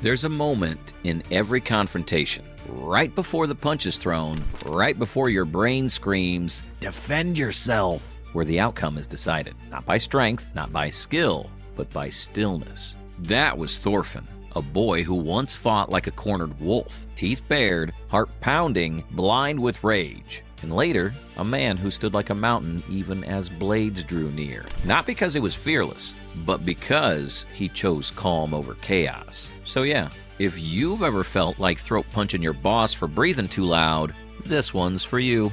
There's a moment in every confrontation, right before the punch is thrown, right before your brain screams, "Defend yourself," where the outcome is decided, not by strength, not by skill, but by stillness. That was Thorfinn, a boy who once fought like a cornered wolf, teeth bared, heart pounding, blind with rage. And later, a man who stood like a mountain even as blades drew near. Not because he was fearless, but because he chose calm over chaos. So yeah, if you've ever felt like throat punching your boss for breathing too loud, this one's for you.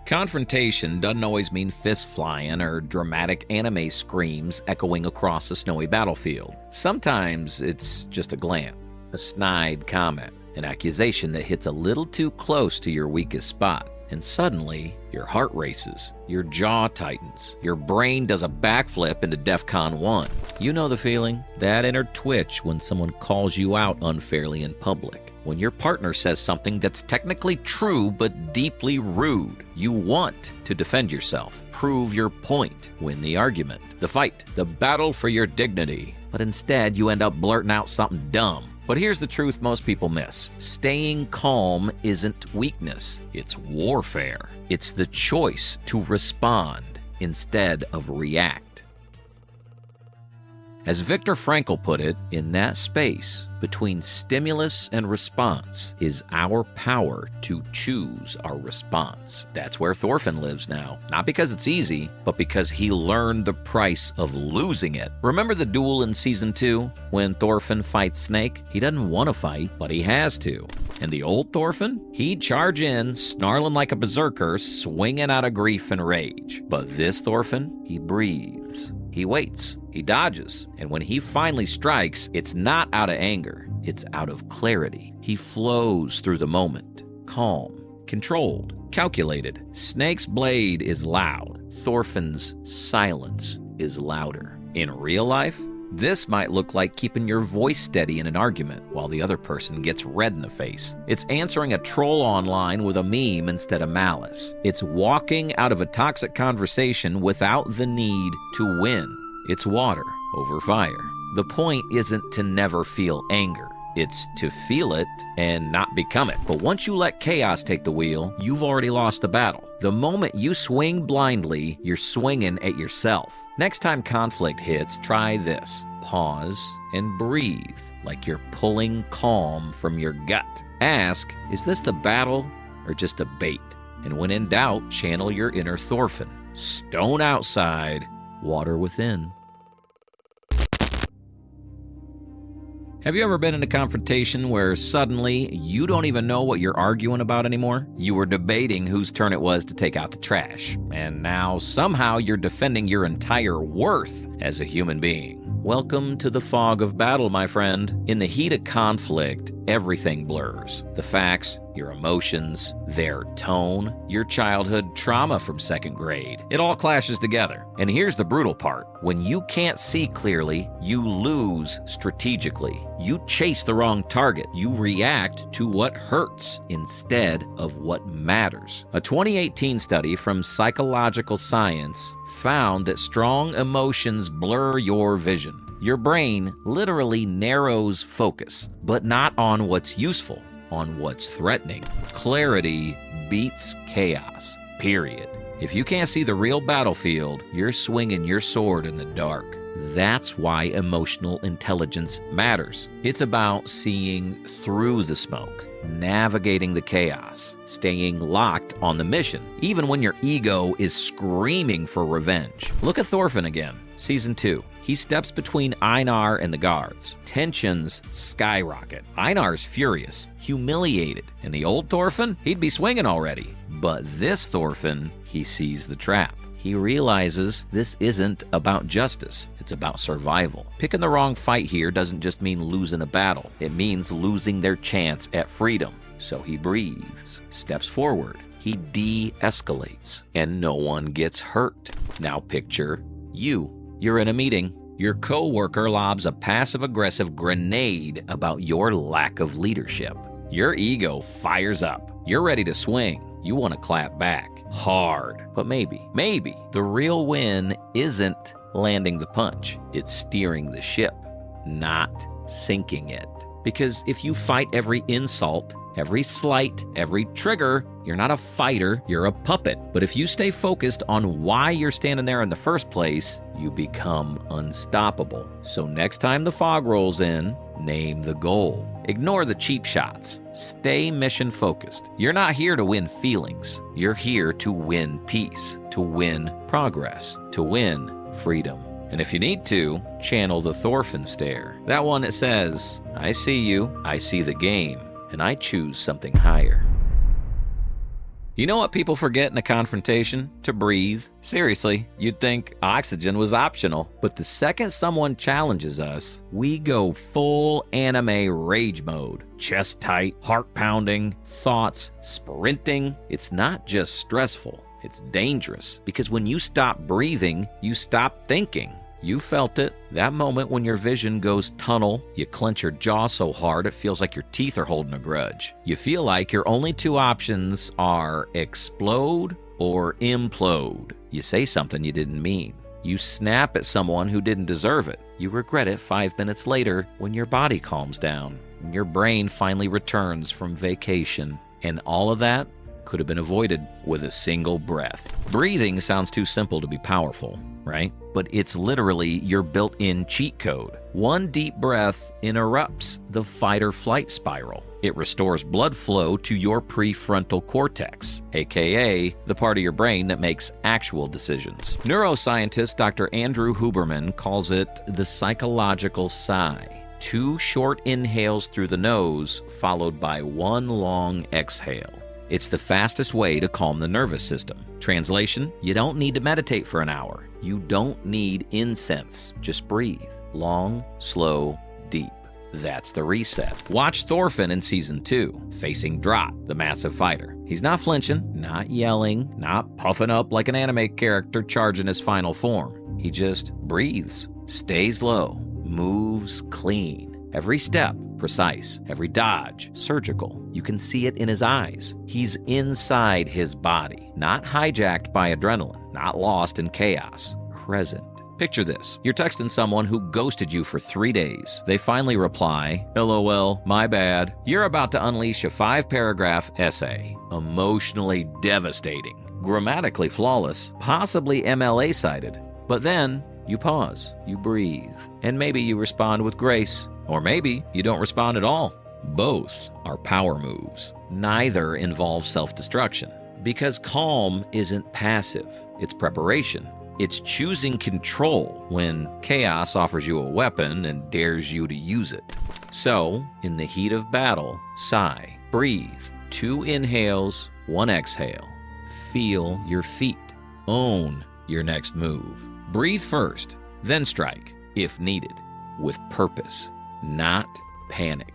Confrontation doesn't always mean fist flying or dramatic anime screams echoing across a snowy battlefield. Sometimes it's just a glance, a snide comment, an accusation that hits a little too close to your weakest spot. And suddenly, your heart races, your jaw tightens, your brain does a backflip into DEFCON 1. You know the feeling? That inner twitch when someone calls you out unfairly in public. When your partner says something that's technically true but deeply rude. You want to defend yourself, prove your point, win the argument, the fight, the battle for your dignity. But instead, you end up blurting out something dumb. But here's the truth most people miss. Staying calm isn't weakness, it's warfare. It's the choice to respond instead of react. As Viktor Frankl put it, in that space between stimulus and response is our power to choose our response. That's where Thorfinn lives now. Not because it's easy, but because he learned the price of losing it. Remember the duel in Season 2 when Thorfinn fights Snake? He doesn't want to fight, but he has to. And the old Thorfinn? He'd charge in, snarling like a berserker, swinging out of grief and rage. But this Thorfinn, he breathes. He waits, he dodges, and when he finally strikes, it's not out of anger, it's out of clarity. He flows through the moment, calm, controlled, calculated. Snake's blade is loud, Thorfinn's silence is louder. In real life, this might look like keeping your voice steady in an argument while the other person gets red in the face. It's answering a troll online with a meme instead of malice. It's walking out of a toxic conversation without the need to win. It's water over fire. The point isn't to never feel anger. It's to feel it and not become it. But once you let chaos take the wheel, you've already lost the battle. The moment you swing blindly, you're swinging at yourself. Next time conflict hits, try this. Pause and breathe like you're pulling calm from your gut. Ask, is this the battle or just a bait? And when in doubt, channel your inner Thorfinn. Stone outside, water within. Have you ever been in a confrontation where suddenly you don't even know what you're arguing about anymore? You were debating whose turn it was to take out the trash, and now somehow you're defending your entire worth as a human being. Welcome to the fog of battle, my friend. In the heat of conflict, everything blurs. The facts, your emotions, their tone, your childhood trauma from second grade. It all clashes together. And here's the brutal part. When you can't see clearly, you lose strategically. You chase the wrong target. You react to what hurts instead of what matters. A 2018 study from Psychological Science found that strong emotions blur your vision. Your brain literally narrows focus, but not on what's useful, on what's threatening. Clarity beats chaos, period. If you can't see the real battlefield, you're swinging your sword in the dark. That's why emotional intelligence matters. It's about seeing through the smoke, navigating the chaos, staying locked on the mission, even when your ego is screaming for revenge. Look at Thorfinn again. Season 2. He steps between Einar and the guards. Tensions skyrocket. Einar's furious, humiliated. And the old Thorfinn? He'd be swinging already. But this Thorfinn, he sees the trap. He realizes this isn't about justice. It's about survival. Picking the wrong fight here doesn't just mean losing a battle. It means losing their chance at freedom. So he breathes, steps forward. He de-escalates, and no one gets hurt. Now picture you. You're in a meeting. Your coworker lobs a passive-aggressive grenade about your lack of leadership. Your ego fires up. You're ready to swing. You want to clap back hard. But maybe the real win isn't landing the punch. It's steering the ship, not sinking it. Because if you fight every insult, every slight, every trigger, you're not a fighter, you're a puppet. But if you stay focused on why you're standing there in the first place, you become unstoppable. So next time the fog rolls in, name the goal. Ignore the cheap shots. Stay mission focused. You're not here to win feelings. You're here to win peace, to win progress, to win freedom. And if you need to, channel the Thorfinn stare. That one that says, I see you, I see the game, and I choose something higher. You know what people forget in a confrontation? To breathe. Seriously, you'd think oxygen was optional. But the second someone challenges us, we go full anime rage mode. Chest tight, heart pounding, thoughts sprinting. It's not just stressful, it's dangerous. Because when you stop breathing, you stop thinking. You felt it. That moment when your vision goes tunnel, you clench your jaw so hard it feels like your teeth are holding a grudge. You feel like your only two options are explode or implode. You say something you didn't mean. You snap at someone who didn't deserve it. You regret it 5 minutes later when your body calms down and your brain finally returns from vacation. And all of that could have been avoided with a single breath. Breathing sounds too simple to be powerful, right? But it's literally your built-in cheat code. One deep breath interrupts the fight-or-flight spiral. It restores blood flow to your prefrontal cortex, aka the part of your brain that makes actual decisions. Neuroscientist Dr. Andrew Huberman calls it the psychological sigh. 2 short inhales through the nose, followed by 1 long exhale. It's the fastest way to calm the nervous system. Translation, you don't need to meditate for an hour. You don't need incense. Just breathe. Long, slow, deep. That's the reset. Watch Thorfinn in Season 2, facing Drat, the massive fighter. He's not flinching, not yelling, not puffing up like an anime character charging his final form. He just breathes, stays low, moves clean. Every step, precise. Every dodge, surgical. You can see it in his eyes. He's inside his body, not hijacked by adrenaline, not lost in chaos, present. Picture this. You're texting someone who ghosted you for 3 days. They finally reply, LOL, my bad. You're about to unleash a 5-paragraph essay. Emotionally devastating, grammatically flawless, possibly MLA-sided. But then you pause, you breathe, and maybe you respond with grace. Or maybe you don't respond at all. Both are power moves. Neither involves self-destruction. Because calm isn't passive, it's preparation. It's choosing control when chaos offers you a weapon and dares you to use it. So, in the heat of battle, sigh, breathe. 2 inhales, 1 exhale. Feel your feet. Own your next move. Breathe first, then strike, if needed, with purpose. Not panic.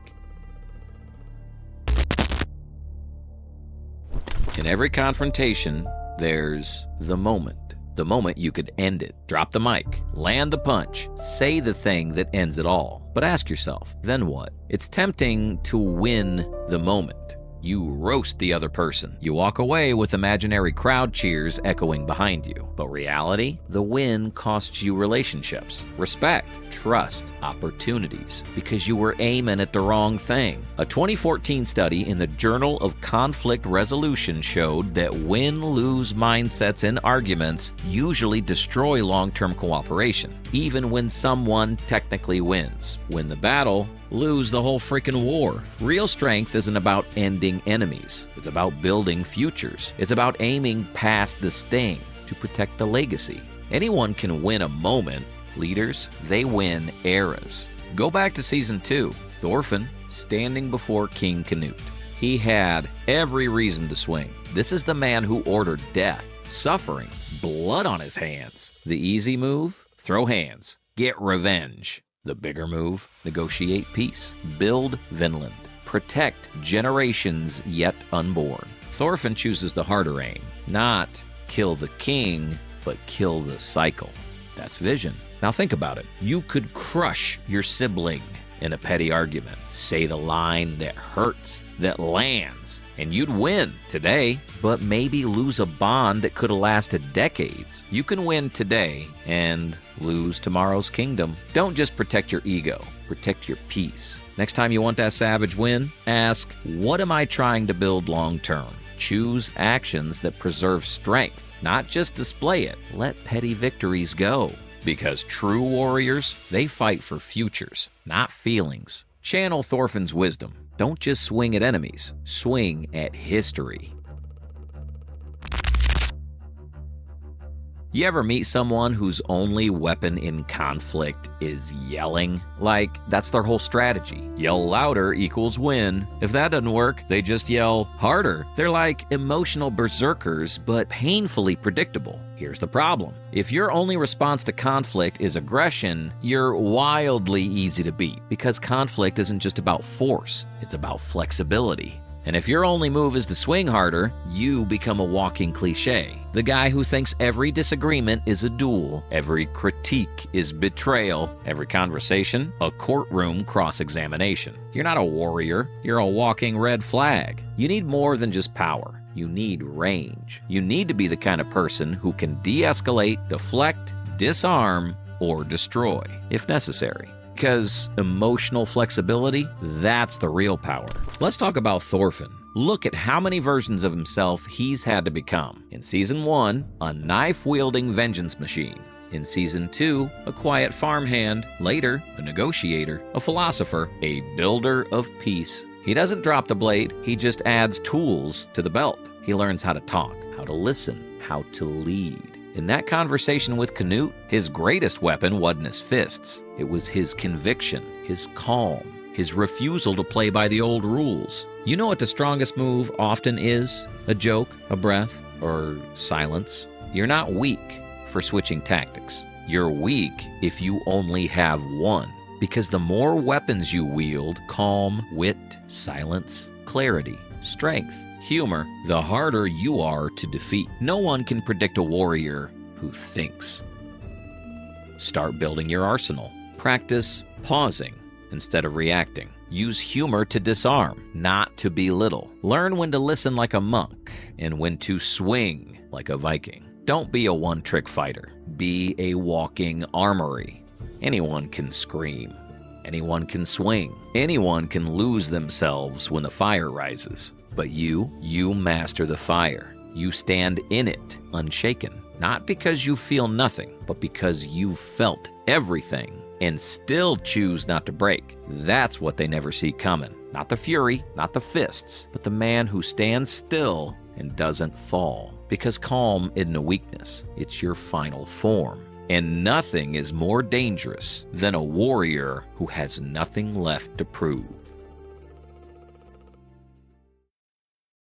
In every confrontation, there's the moment. The moment you could end it. Drop the mic, land the punch, say the thing that ends it all. But ask yourself, then what? It's tempting to win the moment. You roast the other person. You walk away with imaginary crowd cheers echoing behind you. But reality? The win costs you relationships, respect, trust, opportunities, because you were aiming at the wrong thing. A 2014 study in the Journal of Conflict Resolution showed that win-lose mindsets in arguments usually destroy long-term cooperation, even when someone technically wins. Win the battle, lose the whole freaking war. Real strength isn't about ending enemies. It's about building futures. It's about aiming past the sting to protect the legacy. Anyone can win a moment. Leaders, they win eras. Go back to Season 2. Thorfinn standing before King Canute. He had every reason to swing. This is the man who ordered death, suffering, blood on his hands. The easy move? Throw hands. Get revenge. The bigger move, negotiate peace, build Vinland, protect generations yet unborn. Thorfinn chooses the harder aim, not kill the king, but kill the cycle. That's vision. Now think about it. You could crush your sibling in a petty argument. Say the line that hurts, that lands, and you'd win today, but maybe lose a bond that could have lasted decades. You can win today and lose tomorrow's kingdom. Don't just protect your ego, protect your peace. Next time you want that savage win, ask, what am I trying to build long term? Choose actions that preserve strength, not just display it. Let petty victories go. Because true warriors, they fight for futures, not feelings. Channel Thorfinn's wisdom. Don't just swing at enemies, swing at history. You ever meet someone whose only weapon in conflict is yelling? Like, that's their whole strategy. Yell louder equals win. If that doesn't work, they just yell harder. They're like emotional berserkers, but painfully predictable. Here's the problem. If your only response to conflict is aggression, you're wildly easy to beat, because conflict isn't just about force, it's about flexibility. And if your only move is to swing harder, you become a walking cliche. The guy who thinks every disagreement is a duel, every critique is betrayal, every conversation a courtroom cross-examination. You're not a warrior, you're a walking red flag. You need more than just power. You need range. You need to be the kind of person who can de-escalate, deflect, disarm, or destroy, if necessary. Because emotional flexibility, that's the real power. Let's talk about Thorfinn. Look at how many versions of himself he's had to become. In Season 1, a knife-wielding vengeance machine. In Season 2, a quiet farmhand. Later, a negotiator, a philosopher, a builder of peace. He doesn't drop the blade, he just adds tools to the belt. He learns how to talk, how to listen, how to lead. In that conversation with Canute, his greatest weapon wasn't his fists. It was his conviction, his calm, his refusal to play by the old rules. You know what the strongest move often is? A joke, a breath, or silence. You're not weak for switching tactics. You're weak if you only have one. Because the more weapons you wield, calm, wit, silence, clarity, strength, humor, the harder you are to defeat. No one can predict a warrior who thinks. Start building your arsenal. Practice pausing instead of reacting. Use humor to disarm, not to belittle. Learn when to listen like a monk and when to swing like a Viking. Don't be a one-trick fighter. Be a walking armory. Anyone can scream. Anyone can swing. Anyone can lose themselves when the fire rises. But you master the fire. You stand in it, unshaken. Not because you feel nothing, but because you've felt everything and still choose not to break. That's what they never see coming. Not the fury, not the fists, but the man who stands still and doesn't fall. Because calm isn't a weakness, it's your final form. And nothing is more dangerous than a warrior who has nothing left to prove.